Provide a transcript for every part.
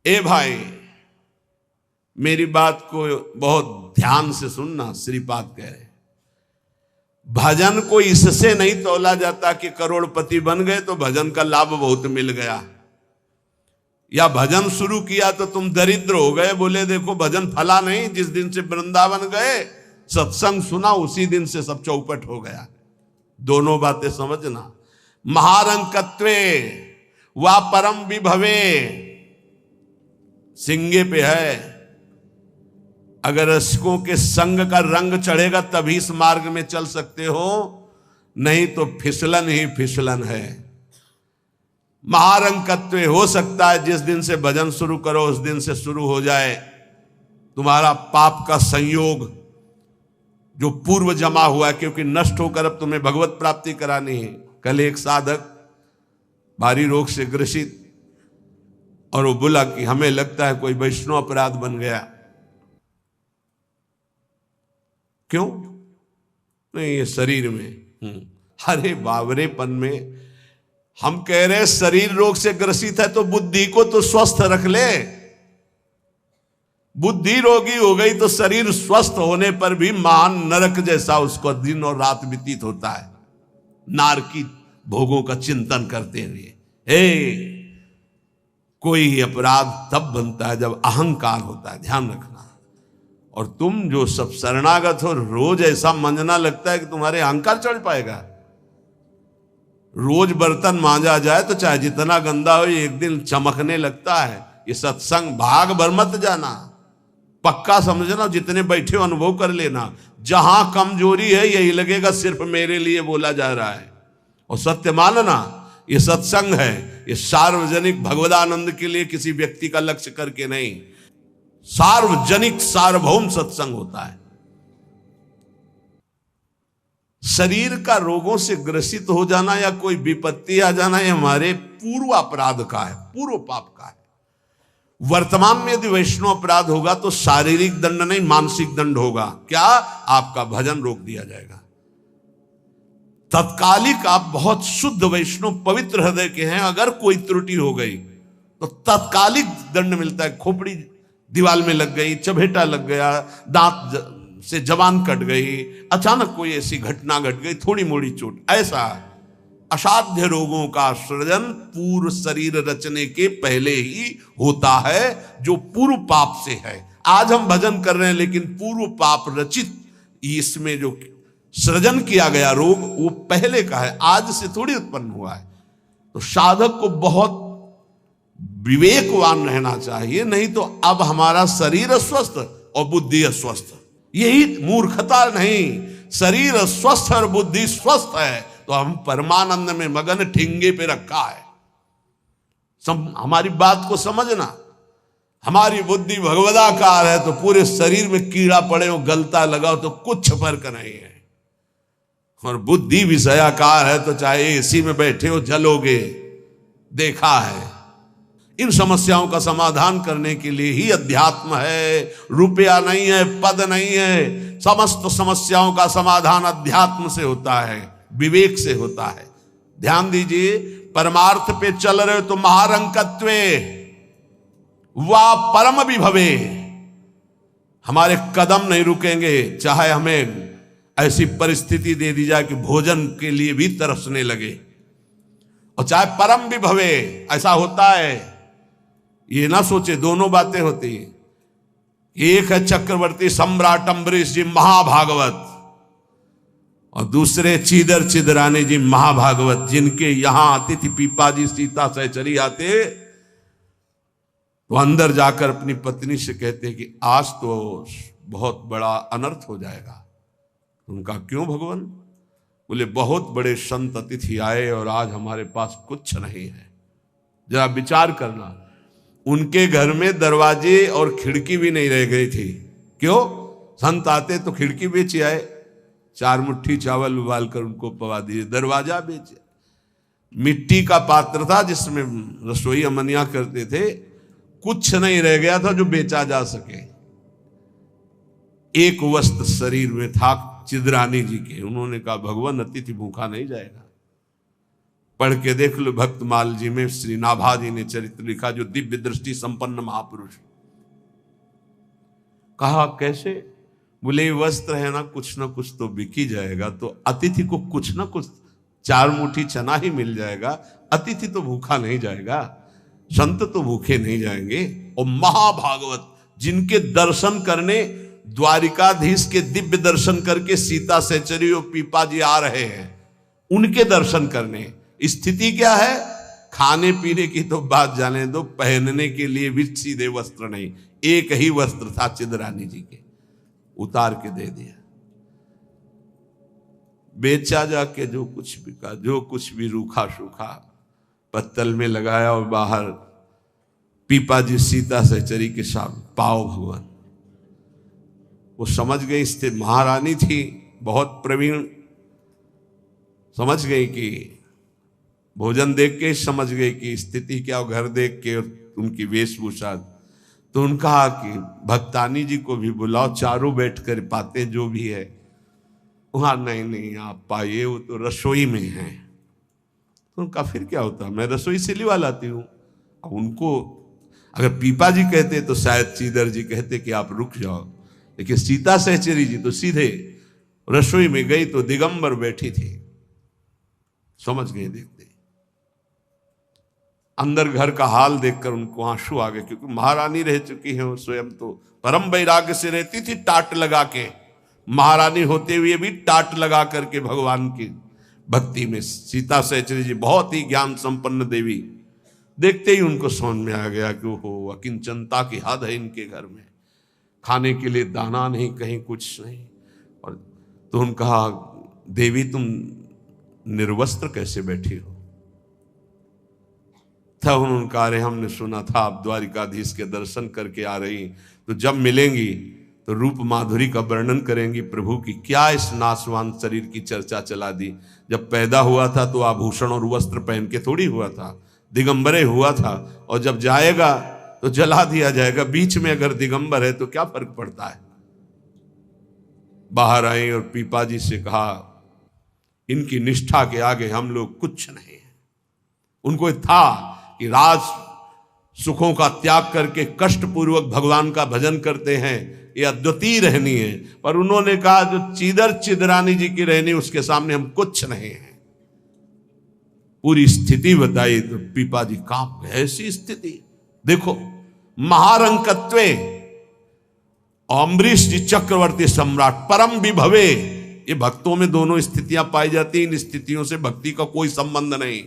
ए भाई, मेरी बात को बहुत ध्यान से सुनना। श्रीपाद कह रहे, भजन को इससे नहीं तौला जाता कि करोड़पति बन गए तो भजन का लाभ बहुत मिल गया, या भजन शुरू किया तो तुम दरिद्र हो गए। बोले देखो भजन फला नहीं, जिस दिन से वृंदावन गए सत्संग सुना उसी दिन से सब चौपट हो गया। दोनों बातें समझना। महारंकत्वे वा परम विभवे सिंगे पे है, अगर रसिकों के संग का रंग चढ़ेगा तभी इस मार्ग में चल सकते हो, नहीं तो फिसलन ही फिसलन है। महारंकत्व हो सकता है जिस दिन से भजन शुरू करो उस दिन से शुरू हो जाए तुम्हारा पाप का संयोग जो पूर्व जमा हुआ है, क्योंकि नष्ट होकर अब तुम्हें भगवत प्राप्ति करानी है। कल एक साधक भारी रोग से ग्रसित, और वो बोला कि हमें लगता है कोई वैष्णव अपराध बन गया। क्यों? नहीं, ये शरीर में। अरे बावरेपन में हम कह रहे शरीर रोग से ग्रसित है तो बुद्धि को तो स्वस्थ रख ले। बुद्धि रोगी हो गई तो शरीर स्वस्थ होने पर भी महान नरक जैसा उसको दिन और रात व्यतीत होता है, नारकी भोगों का चिंतन करते हुए। कोई अपराध तब बनता है जब अहंकार होता है, ध्यान रखना। और तुम जो सब शरणागत हो, रोज ऐसा मंजना लगता है कि तुम्हारे अहंकार चढ़ पाएगा। रोज बर्तन मांजा जाए तो चाहे जितना गंदा हो एक दिन चमकने लगता है। ये सत्संग भाग भर मत जाना, पक्का समझना, जितने बैठे हो अनुभव कर लेना। जहां कमजोरी है यही लगेगा सिर्फ मेरे लिए बोला जा रहा है, और सत्य मानना ये सत्संग है, ये सार्वजनिक भगवदानंद के लिए किसी व्यक्ति का लक्ष्य करके नहीं, सार्वजनिक सार्वभौम सत्संग होता है। शरीर का रोगों से ग्रसित हो जाना या कोई विपत्ति आ जाना ये हमारे पूर्व अपराध का है, पूर्व पाप का है। वर्तमान में यदि वैष्णव अपराध होगा तो शारीरिक दंड नहीं मानसिक दंड होगा। क्या? आपका भजन रोक दिया जाएगा। तत्कालिक आप बहुत शुद्ध वैष्णव पवित्र हृदय के हैं, अगर कोई त्रुटि हो गई तो तत्कालिक दंड मिलता है। खोपड़ी दीवाल में लग गई, चबेटा लग गया, दांत से जबान कट गई, अचानक कोई ऐसी घटना घट गई, थोड़ी मोड़ी चोट, ऐसा असाध्य रोगों का सृजन पूर्व शरीर रचने के पहले ही होता है, जो पूर्व पाप से है। आज हम भजन कर रहे हैं लेकिन पूर्व पाप रचित इसमें जो सृजन किया गया रोग वो पहले का है, आज से थोड़ी उत्पन्न हुआ है। तो साधक को बहुत विवेकवान रहना चाहिए, नहीं तो अब हमारा शरीर अस्वस्थ और बुद्धि अस्वस्थ, यही मूर्खता नहीं। शरीर स्वस्थ और बुद्धि स्वस्थ है तो हम परमानंद में मगन, ठिंगे पे रखा है। हमारी बात को समझना। हमारी बुद्धि भगवदाकार है तो पूरे शरीर में कीड़ा पड़े हो, गलता लगाओ तो कुछ फर्क नहीं है, और बुद्धि विषयाकार है तो चाहे एसी में बैठे हो जलोगे, देखा है। इन समस्याओं का समाधान करने के लिए ही अध्यात्म है, रुपया नहीं है, पद नहीं है। समस्त समस्याओं का समाधान अध्यात्म से होता है, विवेक से होता है। ध्यान दीजिए, परमार्थ पे चल रहे हो तो महारंकत्वे वा परम विभवे, हमारे कदम नहीं रुकेंगे, चाहे हमें ऐसी परिस्थिति दे दी जाए कि भोजन के लिए भी तरसने लगे, और चाहे परम विभवे, ऐसा होता है। ये ना सोचे दोनों बातें होती हैं। एक है चक्रवर्ती सम्राट अम्बरीश जी महाभागवत, और दूसरे चीदर चिदरानी जी महाभागवत, जिनके यहां अतिथि पीपा जी सीता सहचरी आते तो अंदर जाकर अपनी पत्नी से कहते कि आज तो बहुत बड़ा अनर्थ हो जाएगा। उनका क्यों भगवान? बोले बहुत बड़े संत अतिथि आए और आज हमारे पास कुछ नहीं है। जरा विचार करना, उनके घर में दरवाजे और खिड़की भी नहीं रह गई थी। क्यों? संत आते तो खिड़की बेचे आए, 4 मुट्ठी चावल उबाल कर उनको पवा दिए, दरवाजा बेचे। मिट्टी का पात्र था जिसमें रसोई अमनिया करते थे, कुछ नहीं रह गया था जो बेचा जा सके। एक वस्त्र शरीर में था चिदरानी जी के। उन्होंने कहा भगवान अतिथि भूखा नहीं जाएगा। पढ़ के देख लो भक्तमाल जी में श्री नाभा जी ने चरित्र लिखा, जो दिव्य दृष्टि संपन्न महापुरुष। कहा कैसे? बोले वस्त्र है ना कुछ तो बिक ही जाएगा, तो अतिथि को कुछ ना कुछ 4 मुट्ठी चना ही मिल जाएगा, अतिथि तो भूखा नहीं जाएगा, संत तो भूखे नहीं जाएंगे। और महाभागवत जिनके दर्शन करने द्वारिकाधीश के दिव्य दर्शन करके सीता सहचरी और पीपा जी आ रहे हैं, उनके दर्शन करने। स्थिति क्या है? खाने पीने की तो बात जाने दो, पहनने के लिए भी सीधे वस्त्र नहीं, एक ही वस्त्र था चिदरानी जी के, उतार के दे दिया, बेचा जाके जो कुछ बिका, जो कुछ भी रूखा सूखा पत्तल में लगाया और बाहर पीपा जी सीता सहचरी के साथ पाओ भगवान। वो समझ गई, स्थिति महारानी थी बहुत प्रवीण, समझ गई कि भोजन देख के समझ गई कि स्थिति क्या, घर देख के उनकी वेशभूषा। तो उन्होंने कहा कि भक्तानी जी को भी बुलाओ, चारों बैठ कर पाते जो भी है। वहां नहीं आप पाइए, वो तो रसोई में है। तो उनका फिर क्या होता, मैं रसोई से लिवा लाती हूँ। अब उनको अगर पीपा जी कहते तो शायद चीदर जी कहते कि आप रुक जाओ, लेकिन सीता सहचरी जी तो सीधे रसोई में गई तो दिगंबर बैठी थी, समझ गए देखते। अंदर घर का हाल देखकर उनको आंसू आ गए, क्योंकि महारानी रह चुकी है, वो स्वयं तो परम वैराग्य से रहती थी, टाट लगा के। महारानी होते हुए भी टाट लगा करके भगवान की भक्ति में। सीता सहचरी जी बहुत ही ज्ञान संपन्न देवी, देखते ही उनको समझ में आ गया कि वो अकिंचनता की हद है इनके घर में, खाने के लिए दाना नहीं, कहीं कुछ नहीं। और तो उन्होंने कहा देवी तुम निर्वस्त्र कैसे बैठी हो? तब उन्होंने कहा अरे हमने सुना था आप द्वारिकाधीश के दर्शन करके आ रही, तो जब मिलेंगी तो रूप माधुरी का वर्णन करेंगी प्रभु की। क्या इस नाशवान शरीर की चर्चा चला दी? जब पैदा हुआ था तो आभूषण और वस्त्र पहन के थोड़ी हुआ था, दिगंबरे हुआ था, और जब जाएगा तो जला दिया जाएगा। बीच में अगर दिगंबर है तो क्या फर्क पड़ता है? बाहर आई और पीपा जी से कहा इनकी निष्ठा के आगे हम लोग कुछ नहीं है। उनको था कि राज सुखों का त्याग करके कष्ट पूर्वक भगवान का भजन करते हैं, ये अद्वितीय रहनी है। पर उन्होंने कहा जो चीदर चिदरानी जी की रहनी, उसके सामने हम कुछ नहीं है। पूरी स्थिति बताई तो पीपा जी कांप गए। ऐसी स्थिति देखो, महारंकत्वे अम्बरीश जी चक्रवर्ती सम्राट परम विभवे, ये भक्तों में दोनों स्थितियां पाई जाती। इन स्थितियों से भक्ति का कोई संबंध नहीं,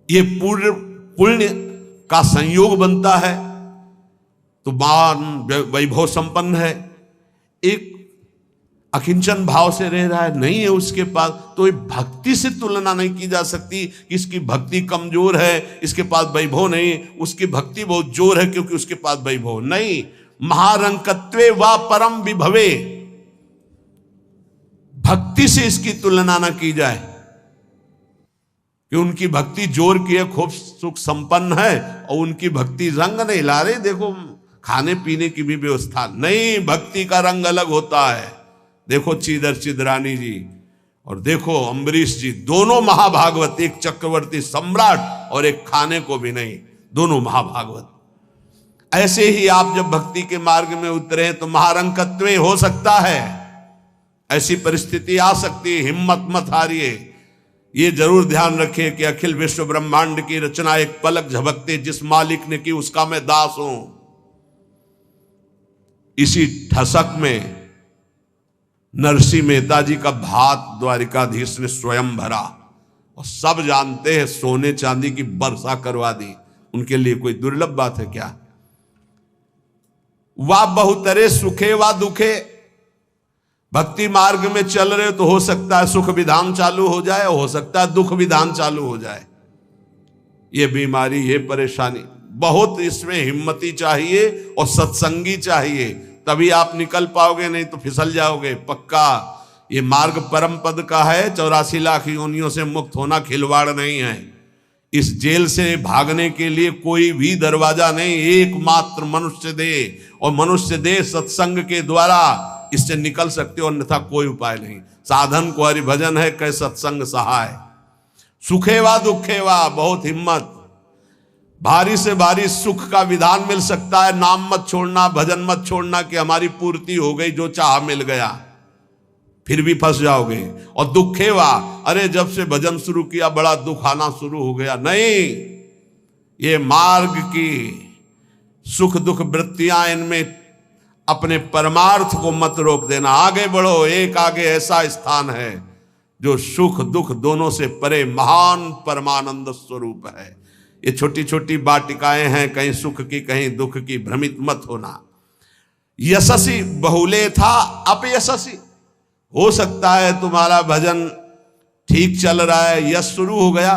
ये पूर्ण पुण्य का संयोग बनता है तो मान वैभव संपन्न है। एक अकिंचन भाव से रह रहा है, नहीं है उसके पास, तो ये भक्ति से तुलना नहीं की जा सकती कि इसकी भक्ति कमजोर है, इसके पास वैभव नहीं, उसकी भक्ति बहुत जोर है क्योंकि उसके पास वैभव नहीं। महारंकत्वे वा परम विभवे, भक्ति से इसकी तुलना ना की जाए कि उनकी भक्ति जोर की है, खूब सुख संपन्न है, और उनकी भक्ति रंग नहीं ला रही। देखो खाने पीने की भी व्यवस्था नहीं, भक्ति का रंग अलग होता है। देखो चीदर चिदरानी जी और देखो अम्बरीश जी, दोनों महाभागवत, एक चक्रवर्ती सम्राट और एक खाने को भी नहीं, दोनों महाभागवत। ऐसे ही आप जब भक्ति के मार्ग में उतरे तो महारंकत्वे हो सकता है, ऐसी परिस्थिति आ सकती है, हिम्मत मत हारिए। ये जरूर ध्यान रखें कि अखिल विश्व ब्रह्मांड की रचना एक पलक झपकते जिस मालिक ने की उसका मैं दास हूं। इसी ठसक में नरसिंह मेहता जी का भात द्वारिकाधीश ने स्वयं भरा, और सब जानते हैं सोने चांदी की वर्षा करवा दी। उनके लिए कोई दुर्लभ बात है क्या? वाह बहुतरे सुखे वा दुखे, भक्ति मार्ग में चल रहे तो हो सकता है सुख विधान चालू हो जाए, हो सकता है दुख विधान चालू हो जाए। ये बीमारी, ये परेशानी, बहुत इसमें हिम्मती चाहिए और सत्संगी चाहिए, तभी आप निकल पाओगे, नहीं तो फिसल जाओगे पक्का। ये मार्ग परम पद का है, 84 लाख योनियों से मुक्त होना खिलवाड़ नहीं है। इस जेल से भागने के लिए कोई भी दरवाजा नहीं, एकमात्र मनुष्य दे, और मनुष्य दे सत्संग के द्वारा इससे निकल सकते हो, अन्यथा कोई उपाय नहीं। साधन को हरि भजन है, कै सत्संग सहाय। सुखेवा दुखेवा, बहुत हिम्मत। भारी से भारी सुख का विधान मिल सकता है, नाम मत छोड़ना, भजन मत छोड़ना कि हमारी पूर्ति हो गई, जो चाह मिल गया, फिर भी फंस जाओगे। और दुखेवा, अरे जब से भजन शुरू किया बड़ा दुख आना शुरू हो गया। नहीं, ये मार्ग की सुख दुख वृत्तियां, इनमें अपने परमार्थ को मत रोक देना, आगे बढ़ो। एक आगे ऐसा स्थान है जो सुख दुख दोनों से परे महान परमानंद स्वरूप है। ये छोटी छोटी वाटिकाएं हैं, कहीं सुख की कहीं दुख की, भ्रमित मत होना। यशस्वी बहुले था अपयशस्वी, हो सकता है तुम्हारा भजन ठीक चल रहा है, यश शुरू हो गया,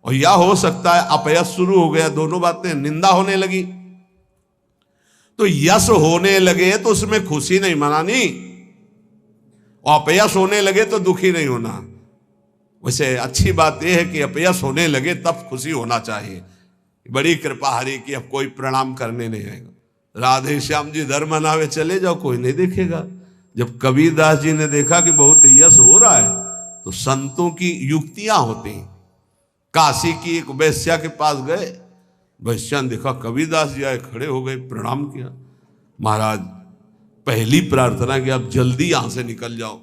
और या हो सकता है अपयश शुरू हो गया, दोनों बातें, निंदा होने लगी। तो यश होने लगे तो उसमें खुशी नहीं मनानी, और अपयश होने लगे तो दुखी नहीं होना। वैसे अच्छी बात यह है कि अपयश होने लगे तब खुशी होना चाहिए। बड़ी कृपा हरि की, अब कोई प्रणाम करने नहीं आएगा। राधे श्याम जी धर्म मनावे चले जाओ, कोई नहीं देखेगा। जब कबीरदास जी ने देखा कि बहुत यश हो रहा है, तो संतों की युक्तियां होती। काशी की एक वैश्या के पास गए, वैश्या ने देखा कबीरदास जी आए, खड़े हो गए, प्रणाम किया। महाराज पहली प्रार्थना कि आप जल्दी यहां से निकल जाओ।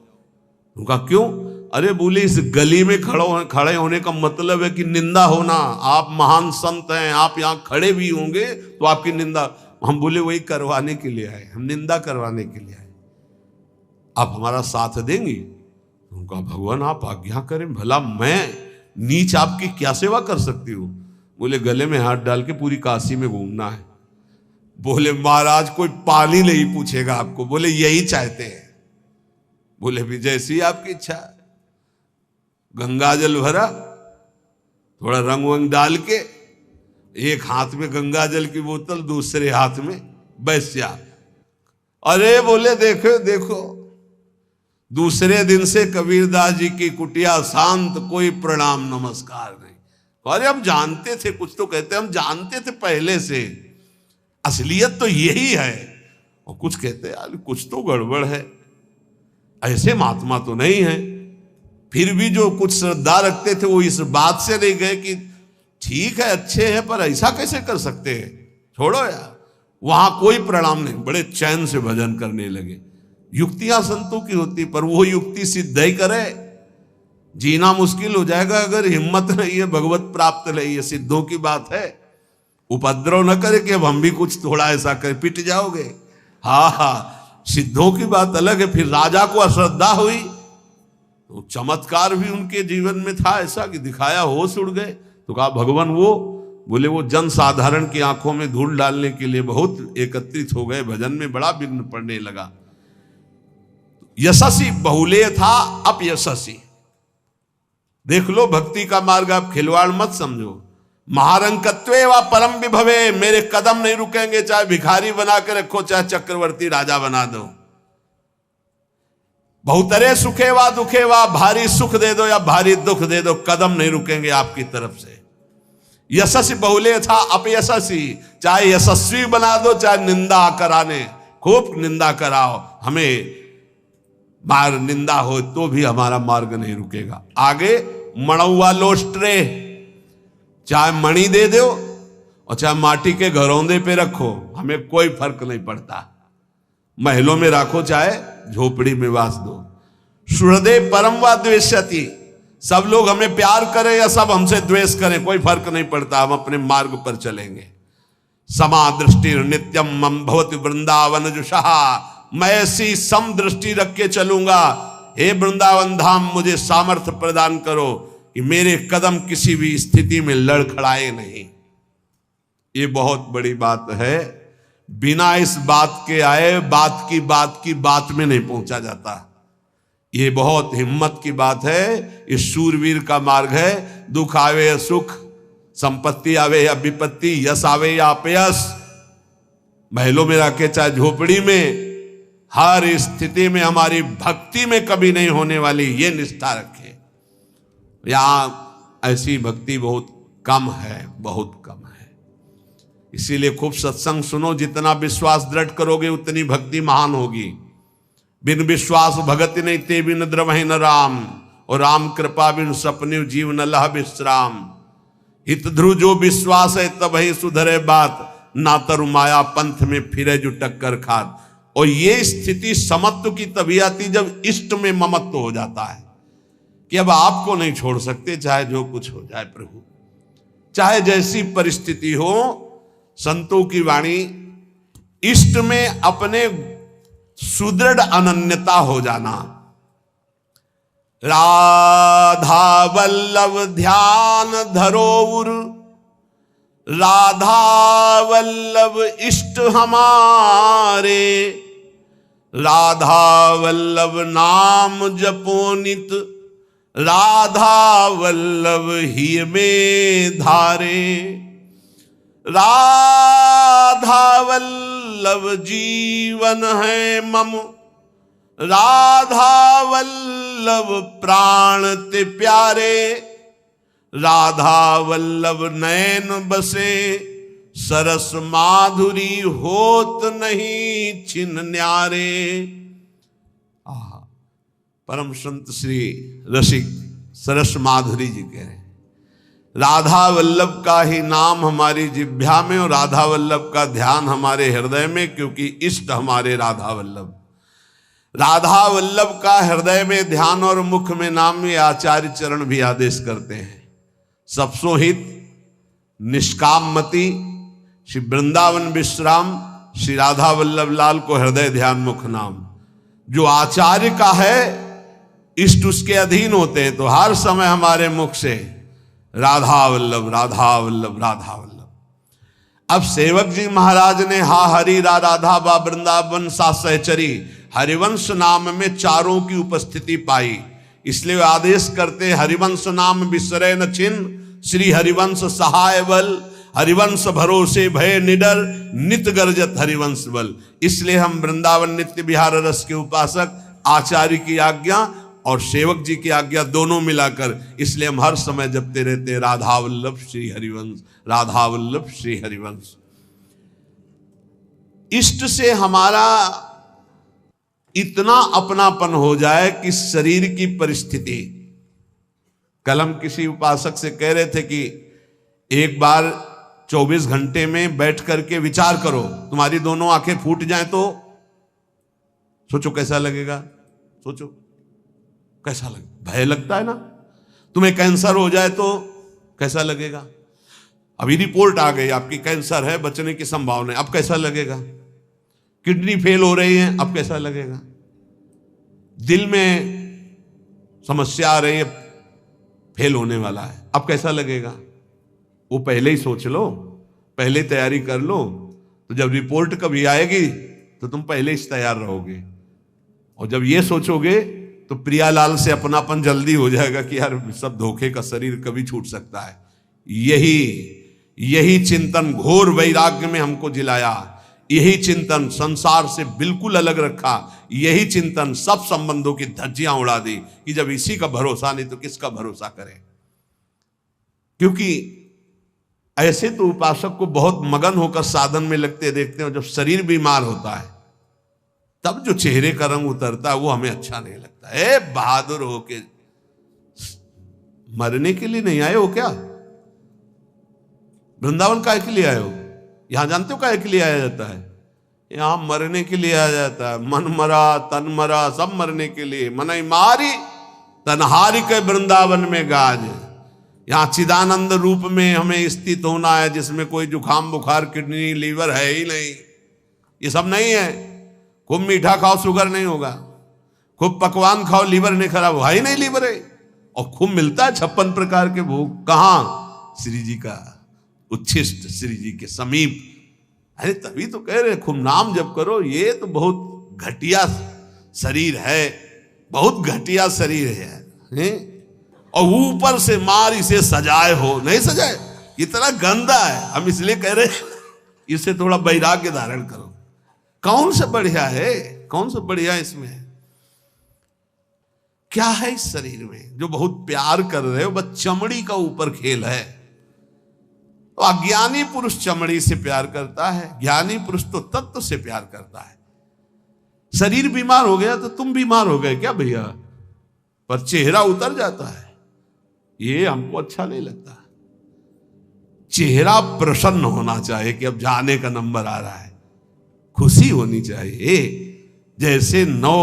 उनका क्यों? अरे बोले इस गली में खड़े होने का मतलब है कि निंदा होना। आप महान संत हैं, आप यहाँ खड़े भी होंगे तो आपकी निंदा। हम बोले वही करवाने के लिए आए, हम निंदा करवाने के लिए आए, आप हमारा साथ देंगी? उनका भगवान आप आज्ञा करें, भला मैं नीच आपकी क्या सेवा कर सकती हूँ? बोले गले में हाथ डाल के पूरी काशी में घूमना है। बोले महाराज कोई पानी नहीं पूछेगा आपको। बोले यही चाहते हैं। बोले भी जैसी आपकी इच्छा। गंगा जल भरा, थोड़ा रंग वंग डाल के, एक हाथ में गंगा जल की बोतल, दूसरे हाथ में वैश्या। अरे बोले देखो देखो, दूसरे दिन से कबीरदास जी की कुटिया शांत, कोई प्रणाम नमस्कार नहीं। अरे हम जानते थे, कुछ तो कहते हम जानते थे पहले से, असलियत तो यही है। और कुछ कहते यार कुछ तो गड़बड़ है, ऐसे महात्मा तो नहीं है। फिर भी जो कुछ श्रद्धा रखते थे वो इस बात से नहीं गए कि ठीक है अच्छे हैं पर ऐसा कैसे कर सकते हैं, छोड़ो यार। वहां कोई प्रणाम नहीं, बड़े चैन से भजन करने लगे। युक्तियां संतों की होती, पर वो युक्ति सिद्ध ही करे, जीना मुश्किल हो जाएगा अगर हिम्मत नहीं है, भगवत प्राप्त नहीं है। सिद्धों की बात है, उपद्रव न करे कि अब हम भी कुछ थोड़ा ऐसा कर, पिट जाओगे। हाँ हाँ, सिद्धों की बात अलग है। फिर राजा को अश्रद्धा हुई तो चमत्कार भी उनके जीवन में था ऐसा कि दिखाया, होश उड़ गए। तो कहा भगवान वो, बोले वो जन साधारण की आंखों में धूल डालने के लिए बहुत एकत्रित हो गए, भजन में बड़ा विघ्न पड़ने लगा। यशस्वी बहुले था अपयशस्वी। देख लो भक्ति का मार्ग, आप खिलवाड़ मत समझो। महारंकत्वे व परम विभवे, मेरे कदम नहीं रुकेंगे, चाहे भिखारी बना के रखो, चाहे चक्रवर्ती राजा बना दो। बहुतरे सुखे व दुखे व, भारी सुख दे दो या भारी दुख दे दो, कदम नहीं रुकेंगे आपकी तरफ से। यशस्वी बहुले था अपयशस्वी, चाहे यशस्वी बना दो चाहे निंदा कराने, खूब निंदा कराओ, हमें मार निंदा हो तो भी हमारा मार्ग नहीं रुकेगा। आगे मणुआ लोस्ट्रे, चाहे मणि दे दो और चाहे माटी के घरौंदे पे रखो, हमें कोई फर्क नहीं पड़ता। महलों में रखो चाहे झोपड़ी में वास दो। हृदय परम व द्वेष्यति, सब लोग हमें प्यार करें या सब हमसे द्वेष करें, कोई फर्क नहीं पड़ता, हम अपने मार्ग पर चलेंगे। समा दृष्टि नित्यम मम भवति वृंदावन जुषहा, मैं ऐसी सम दृष्टि रख के चलूंगा। हे वृंदावन धाम, मुझे सामर्थ्य प्रदान करो कि मेरे कदम किसी भी स्थिति में लड़खड़ाए नहीं। ये बहुत बड़ी बात है। बिना इस बात के आए बात की बात में नहीं पहुंचा जाता। ये बहुत हिम्मत की बात है। इस शूरवीर का मार्ग है। दुख आवे या सुख, संपत्ति आवे या विपत्ति, यश आवे या अपयश, महलों में रखे चाहे झोपड़ी में, हर स्थिति में हमारी भक्ति में कभी नहीं होने वाली ये निष्ठा रखे। यहां ऐसी भक्ति बहुत कम है, बहुत कम है। इसीलिए खूब सत्संग सुनो, जितना विश्वास दृढ़ करोगे उतनी भक्ति महान होगी। बिन विश्वास भगति नहीं ते बिन द्रवहि न राम, और राम कृपा बिन सपने जीव न लह विश्राम। हित ध्रुव जो विश्वास है तब ही सुधरे बात, ना तरु माया पंथ में फिरे जो टक्कर खात। और ये स्थिति समत्व की तभी आती जब इष्ट में ममत्व हो जाता है कि अब आपको नहीं छोड़ सकते, चाहे जो कुछ हो जाए प्रभु, चाहे जैसी परिस्थिति हो। संतों की वाणी, इष्ट में अपने सुदृढ़ अनन्यता हो जाना। राधा वल्लभ ध्यान धरोउर, राधा वल्लभ इष्ट हमारे, राधा वल्लभ नाम जपो नित, राधा वल्लभ ही में धारे। राधा वल्लभ जीवन है मम, राधा वल्लभ प्राण ते प्यारे, राधा वल्लभ नैन बसे, सरस माधुरी होत नहीं छिन न्यारे। परम संत श्री रसिक सरस माधुरी जी कह रहे हैं, राधा वल्लभ का ही नाम हमारी जिह्वा में और राधा वल्लभ का ध्यान हमारे हृदय में, क्योंकि इष्ट हमारे राधा वल्लभ। राधा वल्लभ का हृदय में ध्यान और मुख में नाम, ये आचार्य चरण भी आदेश करते हैं। सबसो हित निष्काम मति श्री वृंदावन विश्राम, श्री राधा वल्लभ लाल को हृदय ध्यान मुख नाम। जो आचार्य का है इष्ट उसके अधीन होते हैं, तो हर समय हमारे मुख से राधा वल्लभ राधा वल्लभ राधा वल्लभ। अब सेवक जी महाराज ने हा हरि रा राधा बा वृंदावन सा सहचरी, हरिवंश नाम में चारों की उपस्थिति पाई, इसलिए वे आदेश करते हरिवंश नाम बिसरे न छिन्न, श्री हरिवंश सहाय बल, हरिवंश भरोसे भय निडर, नित गर्जत हरिवंश बल। इसलिए हम वृंदावन नित्य विहार रस के उपासक आचार्य की आज्ञा और सेवक जी की आज्ञा दोनों मिलाकर, इसलिए हम हर समय जपते रहते हैं राधा वल्लभ श्री हरिवंश, राधा वल्लभ श्री हरिवंश। इष्ट से हमारा इतना अपनापन हो जाए कि शरीर की परिस्थिति, कल हम किसी उपासक से कह रहे थे कि एक बार 24 घंटे में बैठ करके विचार करो, तुम्हारी दोनों आंखें फूट जाएं तो सोचो कैसा लगेगा। सोचो कैसा लगेगा, भय लगता है ना। तुम्हें कैंसर हो जाए तो कैसा लगेगा। अभी रिपोर्ट आ गई आपकी कैंसर है, बचने की संभावना है, अब कैसा लगेगा। किडनी फेल हो रही है, अब कैसा लगेगा। दिल में समस्या आ रही है, फेल होने वाला है, अब कैसा लगेगा। वो पहले ही सोच लो, पहले तैयारी कर लो, तो जब रिपोर्ट कभी आएगी तो तुम पहले ही तैयार रहोगे। और जब ये सोचोगे तो प्रियालाल से अपनापन जल्दी हो जाएगा कि यार सब धोखे का शरीर कभी छूट सकता है। यही चिंतन घोर वैराग्य में हमको जिलाया, यही चिंतन संसार से बिल्कुल अलग रखा, यही चिंतन सब संबंधों की धज्जियां उड़ा दी कि जब इसी का भरोसा नहीं तो किसका भरोसा करें। क्योंकि ऐसे तो उपासक को बहुत मगन होकर साधन में लगते देखते हैं, जब शरीर बीमार होता है तब जो चेहरे का रंग उतरता है वो हमें अच्छा नहीं लगता। ए बहादुर होके मरने के लिए नहीं आए हो क्या। वृंदावन काहे के लिए आए हो। यहां जानते हो काहे के लिए आया जाता है। यहां मरने के लिए आया जाता है। मन मरा तन मरा सब मरने के लिए। मनई मारी तनहारी के वृंदावन में गाज। यहां चिदानंद रूप में हमें स्थित होना है, जिसमें कोई जुखाम बुखार किडनी लीवर है ही नहीं। ये सब नहीं है। खूब मीठा खाओ शुगर नहीं होगा, खूब पकवान खाओ लीवर नहीं खराब होगा ही नहीं, लीवर है। और खूब मिलता है 56 प्रकार के भोग। कहां। श्री जी का उच्छिष्ट, श्री जी के समीप। अरे तभी तो कह रहे खूब नाम जप करो। ये तो बहुत घटिया शरीर है, बहुत घटिया शरीर है। और ऊपर से मार इसे सजाए हो, नहीं सजाए, इतना गंदा है। हम इसलिए कह रहे इसे थोड़ा वैराग्य धारण करो। कौन सा बढ़िया है, कौन सा बढ़िया इसमें क्या है इस शरीर में जो बहुत प्यार कर रहे हो। बस चमड़ी का ऊपर खेल है। तो अज्ञानी पुरुष चमड़ी से प्यार करता है, ज्ञानी पुरुष तो तत्व से प्यार करता है। शरीर बीमार हो गया तो तुम बीमार हो गए क्या भैया। पर चेहरा उतर जाता है, ये हमको अच्छा नहीं लगता। चेहरा प्रसन्न होना चाहिए कि अब जाने का नंबर आ रहा है, खुशी होनी चाहिए। जैसे नौ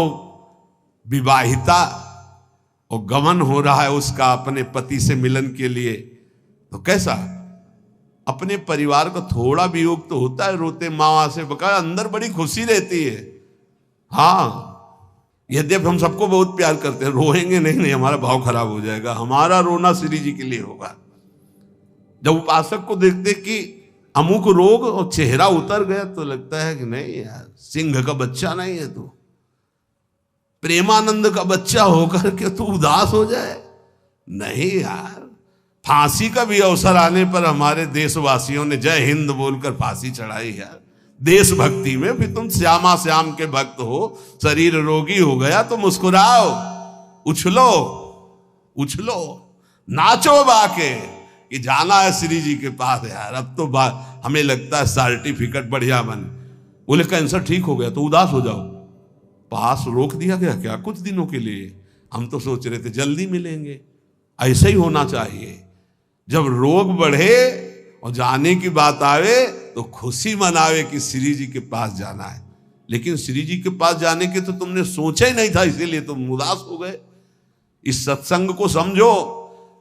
विवाहिता और गमन हो रहा है उसका अपने पति से मिलन के लिए, तो कैसा अपने परिवार का थोड़ा वियोग तो होता है, रोते माँ से बका, अंदर बड़ी खुशी रहती है। हाँ, यद्यपि हम सबको बहुत प्यार करते हैं, रोएंगे नहीं, हमारा भाव खराब हो जाएगा। हमारा रोना श्री जी के लिए होगा। जब उपासक को देखते कि अमुक रोग और चेहरा उतर गया, तो लगता है कि नहीं यार, सिंह का बच्चा नहीं है तू, प्रेमानंद का बच्चा होकर के तू उदास हो जाए। नहीं यार, फांसी का भी अवसर आने पर हमारे देशवासियों ने जय हिंद बोलकर फांसी चढ़ाई यार, देशभक्ति में। फिर तुम श्यामा श्याम के भक्त हो, शरीर रोगी हो गया तो मुस्कुराओ, उछलो उछलो, नाचो बाके कि जाना है श्री जी के पास यार। अब तो हमें लगता है सर्टिफिकेट बढ़िया बन, बोले कैंसर ठीक हो गया तो उदास हो जाओ, पास रोक दिया गया क्या कुछ दिनों के लिए? हम तो सोच रहे थे जल्दी मिलेंगे। ऐसा ही होना चाहिए, जब रोग बढ़े और जाने की बात आवे तो खुशी मनावे कि श्री जी के पास जाना है। लेकिन श्री जी के पास जाने के तो तुमने सोचा ही नहीं था, इसीलिए तुम उदास हो गए। इस सत्संग को समझो,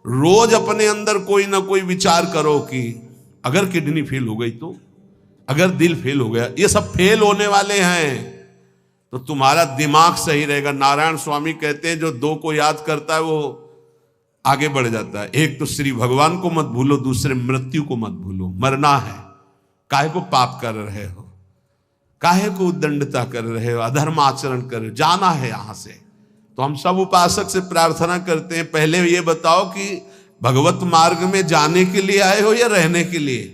रोज अपने अंदर कोई ना कोई विचार करो कि अगर किडनी फेल हो गई तो, अगर दिल फेल हो गया, ये सब फेल होने वाले हैं, तो तुम्हारा दिमाग सही रहेगा। नारायण स्वामी कहते हैं जो दो को याद करता है वो आगे बढ़ जाता है। एक तो श्री भगवान को मत भूलो, दूसरे मृत्यु को मत भूलो। मरना है, काहे को पाप कर रहे हो, काहे को उद्दंडता कर रहे हो, अधर्म आचरण कर रहे हो, जाना है यहां से। तो हम सब उपासक से प्रार्थना करते हैं, पहले ये बताओ कि भगवत मार्ग में जाने के लिए आए हो या रहने के लिए?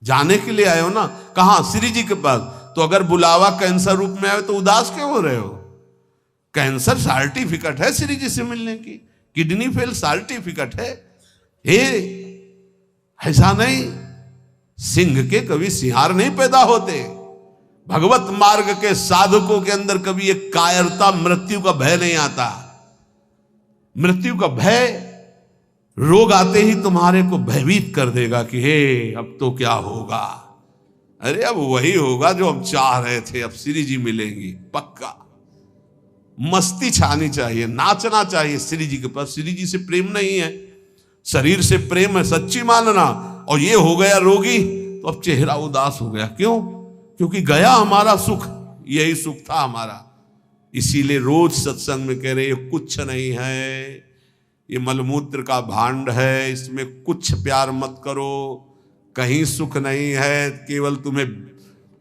जाने के लिए आए हो ना। कहां? श्री जी के पास। तो अगर बुलावा कैंसर रूप में आए तो उदास क्यों हो रहे हो? कैंसर सर्टिफिकेट है श्री जी से मिलने की, किडनी फेल सर्टिफिकेट है। हे, ऐसा नहीं, सिंह के कभी सिंहार नहीं पैदा होते। भगवत मार्ग के साधकों के अंदर कभी एक कायरता, मृत्यु का भय नहीं आता। मृत्यु का भय रोग आते ही तुम्हारे को भयभीत कर देगा कि हे अब तो क्या होगा। अरे अब वही होगा जो हम चाह रहे थे, अब श्री जी मिलेंगी पक्का। मस्ती छानी चाहिए, नाचना चाहिए श्री जी के पास। श्री जी से प्रेम नहीं है, शरीर से प्रेम है, सच्ची मानना। और ये हो गया रोगी तो अब चेहरा उदास हो गया, क्यों? क्योंकि गया हमारा सुख, यही सुख था हमारा। इसीलिए रोज सत्संग में कह रहे ये कुछ नहीं है, ये मलमूत्र का भांड है, इसमें कुछ प्यार मत करो, कहीं सुख नहीं है, केवल तुम्हें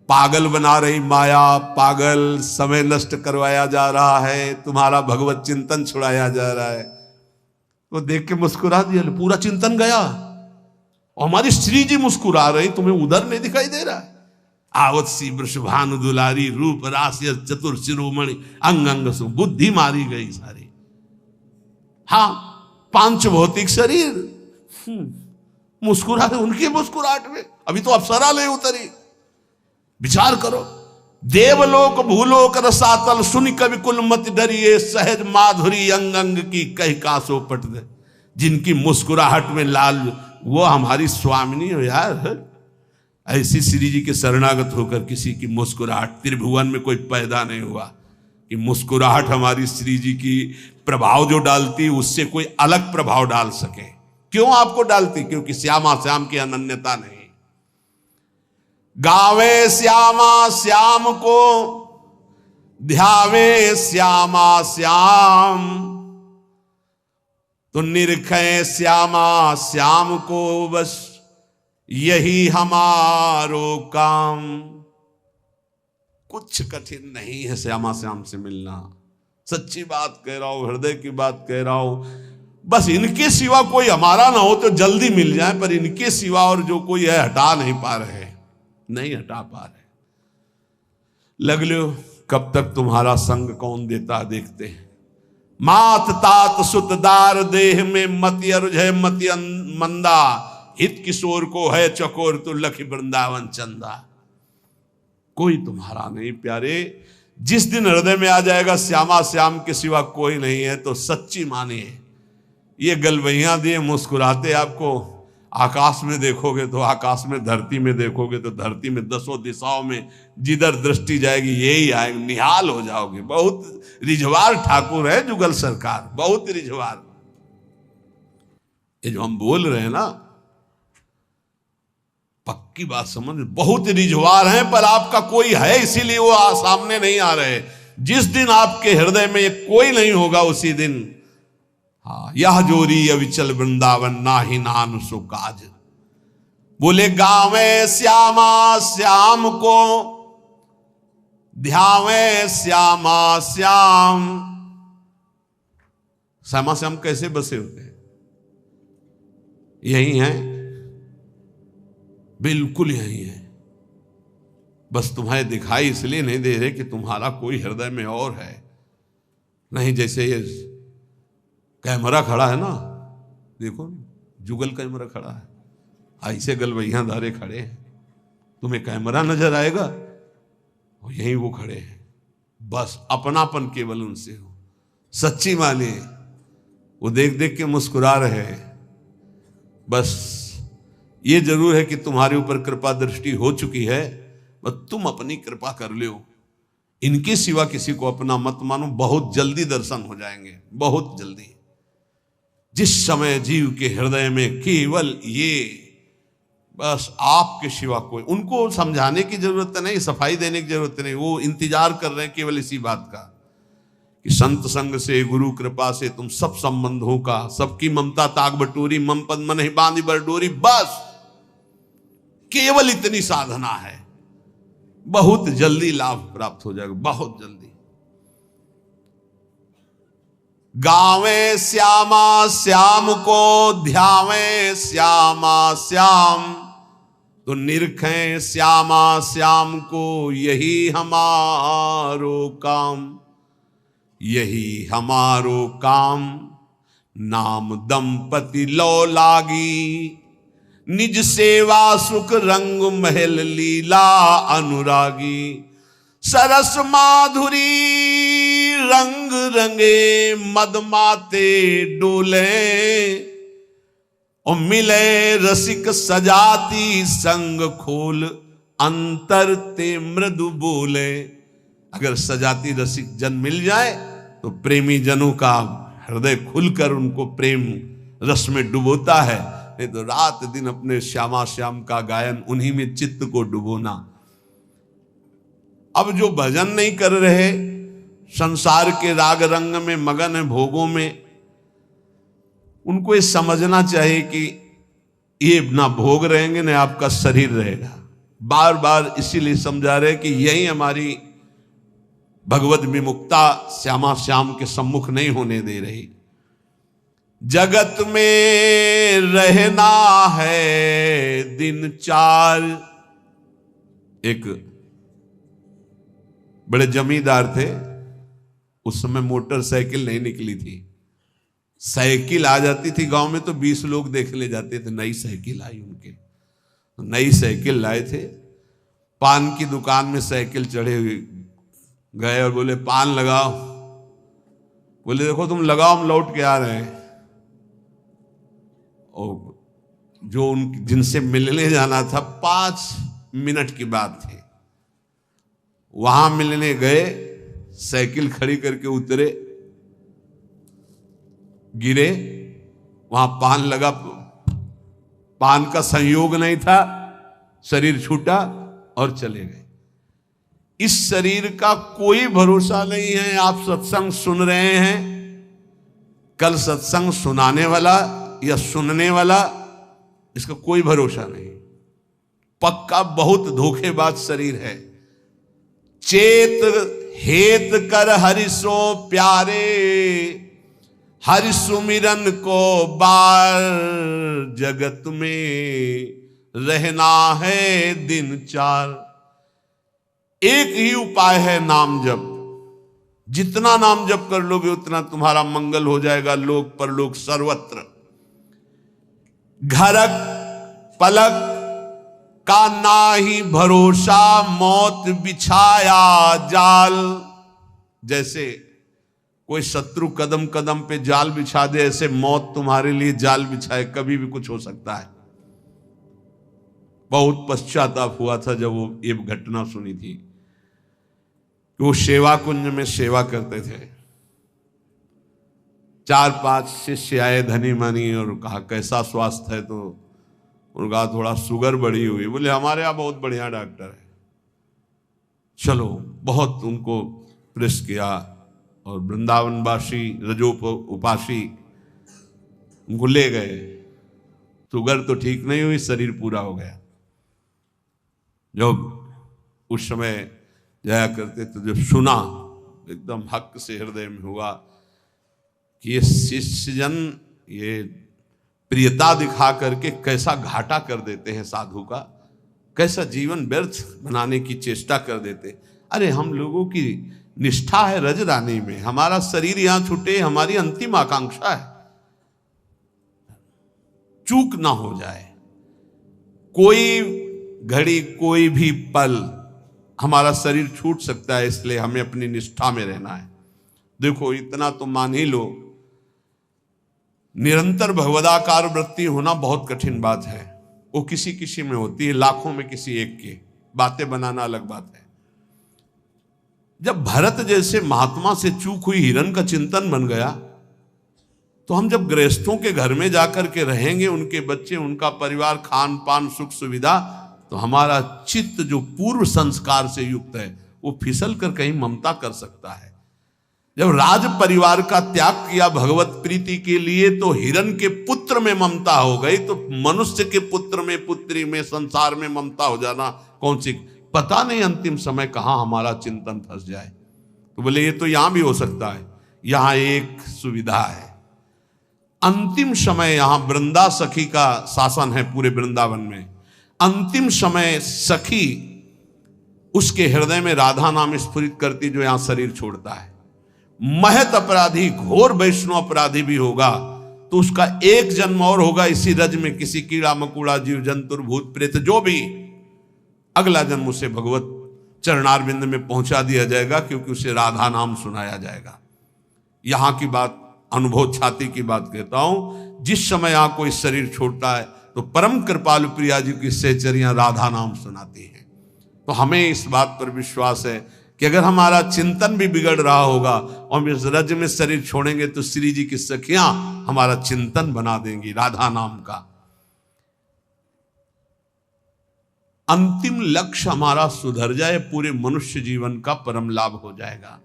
पागल बना रही माया, पागल समय नष्ट करवाया जा रहा है, तुम्हारा भगवत चिंतन छुड़ाया जा रहा है। तो देख के मुस्कुरा दिया, पूरा चिंतन गया। और हमारी श्री जी मुस्कुरा रही, तुम्हें उधर नहीं दिखाई दे रहा है। आवत सी वृषभानु दुलारी, रूप राशि चतुर शिरोमणि, अंग अंग सु बुद्धि मारी गई सारी। हाँ, पांच भौतिक शरीर मुस्कुरा रहे, उनकी मुस्कुराहट में अभी तो अप्सरा ले उतरी। विचार करो, देवलोक भूलोक रसातल, सुनि कवि कुल मत डरिए, सहज माधुरी अंग अंग की कह कासो पट दे। जिनकी मुस्कुराहट में लाल, वो हमारी स्वामिनी हो यार। ऐसी श्री जी के शरणागत होकर किसी की मुस्कुराहट, त्रिभुवन में कोई पैदा नहीं हुआ कि मुस्कुराहट हमारी श्री जी की प्रभाव जो डालती उससे कोई अलग प्रभाव डाल सके। क्यों आपको डालती? क्योंकि श्यामा श्याम की अनन्यता नहीं। गावे श्यामा श्याम को, ध्यावे श्यामा श्याम, तो निरखे श्यामा श्याम को, बस यही हमारो काम। कुछ कठिन नहीं है श्यामा श्याम से मिलना, सच्ची बात कह रहा हूं, हृदय की बात कह रहा हूं। बस इनके सिवा कोई हमारा ना हो तो जल्दी मिल जाए, पर इनके सिवा और जो कोई है हटा नहीं पा रहे, नहीं हटा पा रहे। लग लो कब तक तुम्हारा संग कौन देता देखते हैं। मात तात सुतदार देह में मति अरुझ मति मंदा, हित किशोर को है चकोर तो लख वृंदावन चंदा। कोई तुम्हारा नहीं प्यारे। जिस दिन हृदय में आ जाएगा श्यामा श्याम के सिवा कोई नहीं है, तो सच्ची मानिए ये गलवैया दिए मुस्कुराते आपको आकाश में देखोगे तो आकाश में, धरती में देखोगे तो धरती में, दसों दिशाओं में जिधर दृष्टि जाएगी यही आएगी, निहाल हो जाओगे। बहुत रिझवार ठाकुर है जुगल सरकार, बहुत रिझवार। ये जो हम बोल रहे हैं ना, पक्की बात समझ, बहुत रिझवार हैं, पर आपका कोई है इसीलिए वो सामने नहीं आ रहे। जिस दिन आपके हृदय में कोई नहीं होगा उसी दिन, हाँ, यह जोरी अविचल वृंदावन नाही नान सो काज। बोले गावे श्यामा श्याम को, ध्यावे श्यामा श्याम। श्यामा श्याम कैसे बसे होते हैं? यही है, बिल्कुल यही है। बस तुम्हारे दिखाई इसलिए नहीं दे रहे कि तुम्हारा कोई हृदय में और है। नहीं, जैसे ये कैमरा खड़ा है ना, देखो जुगल कैमरा खड़ा है, ऐसे गलवैया धारे खड़े हैं, तुम्हें कैमरा नजर आएगा और यहीं वो खड़े हैं। बस अपनापन केवल उनसे हो, सच्ची माने वो देख देख के मुस्कुरा रहे हैं। बस ये जरूर है कि तुम्हारे ऊपर कृपा दृष्टि हो चुकी है, बस तुम अपनी कृपा कर लो। इनके सिवा किसी को अपना मत मानो, बहुत जल्दी दर्शन हो जाएंगे, बहुत जल्दी। जिस समय जीव के हृदय में केवल ये, बस आपके सिवा कोई, उनको समझाने की जरूरत नहीं, सफाई देने की जरूरत नहीं, वो इंतजार कर रहे हैं केवल इसी बात का कि संत संग से, गुरु कृपा से तुम सब संबंधों का, सबकी ममता ताग बटोरी, मम पद मन ही बांधी बरडोरी। बस केवल इतनी साधना है, बहुत जल्दी लाभ प्राप्त हो जाएगा, बहुत जल्दी। गावे श्यामा श्याम को, ध्यावे श्यामा श्याम, तो निरखें श्यामा श्याम को, यही हमारो काम, यही हमारो काम। नाम दंपति लो लागी, निज सेवा सुख रंग महल लीला अनुरागी। सरस माधुरी रंग रंगे, मदमाते डोले, और मिले रसिक सजाती संग खोल, अंतर ते मृदु बोले। अगर सजाती रसिक जन मिल जाए तो प्रेमी जनों का हृदय खुलकर उनको प्रेम रस में डुबोता है। नहीं तो रात दिन अपने श्यामा श्याम का गायन, उन्हीं में चित्त को डुबोना। अब जो भजन नहीं कर रहे, संसार के राग रंग में मगन है, भोगों में, उनको ये समझना चाहिए कि ये ना भोग रहेंगे ना आपका शरीर रहेगा। बार बार इसीलिए समझा रहे कि यही हमारी भगवत विमुक्ता श्यामा श्याम के सम्मुख नहीं होने दे रही। जगत में रहना है दिन चार। एक बड़े जमींदार थे, उस समय मोटरसाइकिल नहीं निकली थी। साइकिल आ जाती थी गांव में तो 20 लोग देख ले जाते थे। नई साइकिल आई उनके, नई साइकिल लाए थे। पान की दुकान में साइकिल चढ़े हुए गए और बोले पान लगाओ। बोले देखो तुम लगाओ, हम लौट के आ रहे हैं। और जो उन जिनसे मिलने जाना था 5 मिनट की बात थी, वहां मिलने गए, साइकिल खड़ी करके उतरे, गिरे, वहां पान लगा, पान का संयोग नहीं था, शरीर छूटा और चले गए। इस शरीर का कोई भरोसा नहीं है। आप सत्संग सुन रहे हैं, कल सत्संग सुनाने वाला या सुनने वाला, इसका कोई भरोसा नहीं। पक्का बहुत धोखेबाज शरीर है। चेत हेत कर हरिसो प्यारे, हरि सुमिरन को बार, जगत में रहना है दिन चार। एक ही उपाय है नाम जप। जितना नाम जप कर लोगे उतना तुम्हारा मंगल हो जाएगा, लोक परलोक सर्वत्र। घरक पलक का नाही भरोसा, मौत बिछाया जाल। जैसे कोई शत्रु कदम कदम पे जाल बिछा दे, ऐसे मौत तुम्हारे लिए जाल बिछाए, कभी भी कुछ हो सकता है। बहुत पश्चाताप हुआ था जब वो ये घटना सुनी थी कि वो सेवा कुंज में सेवा करते थे। 4-5 शिष्य आए धनी मनी और कहा कैसा स्वास्थ्य है, तो उनका थोड़ा शुगर बढ़ी हुई। बोले हमारे यहाँ बहुत बढ़िया डॉक्टर है, चलो। बहुत उनको प्रेस किया और वृंदावनवासी रजोप उपासी उनको ले गए। शुगर तो ठीक नहीं हुई, शरीर पूरा हो गया। जब उस समय जाया करते तो जब सुना एकदम हक से हृदय में हुआ कि ये शिष्यजन ये प्रियता दिखा करके कैसा घाटा कर देते हैं साधु का, कैसा जीवन व्यर्थ बनाने की चेष्टा कर देते। अरे हम लोगों की निष्ठा है रजरानी में, हमारा शरीर यहां छूटे हमारी अंतिम आकांक्षा है, चूक ना हो जाए। कोई घड़ी कोई भी पल हमारा शरीर छूट सकता है, इसलिए हमें अपनी निष्ठा में रहना है। देखो इतना तो मान ही लो, निरंतर भगवदाकार वृत्ति होना बहुत कठिन बात है। वो किसी किसी में होती है, लाखों में किसी एक की। बातें बनाना अलग बात है। जब भरत जैसे महात्मा से चूक हुई हिरण का चिंतन बन गया, तो हम जब गृहस्थों के घर में जाकर के रहेंगे, उनके बच्चे उनका परिवार, खान पान सुख सुविधा, तो हमारा चित्त जो पूर्व संस्कार से युक्त है वो फिसल कर कहीं ममता कर सकता है। जब राज परिवार का त्याग किया भगवत प्रीति के लिए, तो हिरण के पुत्र में ममता हो गई, तो मनुष्य के पुत्र में, पुत्री में, संसार में ममता हो जाना कौन सी, पता नहीं अंतिम समय कहां हमारा चिंतन फंस जाए। तो बोले ये तो यहां भी हो सकता है। यहां एक सुविधा है, अंतिम समय यहां वृंदा सखी का शासन है पूरे वृंदावन में। अंतिम समय सखी उसके हृदय में राधा नाम स्फुरित करती, जो यहां शरीर छोड़ता है। महत अपराधी, घोर वैष्णव अपराधी भी होगा तो उसका एक जन्म और होगा इसी रज में, किसी कीड़ा मकुड़ा जीव जंतुर भूत प्रेत जो भी, अगला जन्म उसे भगवत चरणारविंद में पहुंचा दिया जाएगा, क्योंकि उसे राधा नाम सुनाया जाएगा। यहां की बात, अनुभव छाती की बात कहता हूं। जिस समय यहां कोई शरीर छोड़ता है तो परम कृपालु प्रिया जी की सहचरियां राधा नाम सुनाती हैं। तो हमें इस बात पर विश्वास है कि अगर हमारा चिंतन भी बिगड़ रहा होगा और हम इस रज में शरीर छोड़ेंगे, तो श्री जी की सखियां हमारा चिंतन बना देंगी राधा नाम का। अंतिम लक्ष्य हमारा सुधर जाए, पूरे मनुष्य जीवन का परम लाभ हो जाएगा।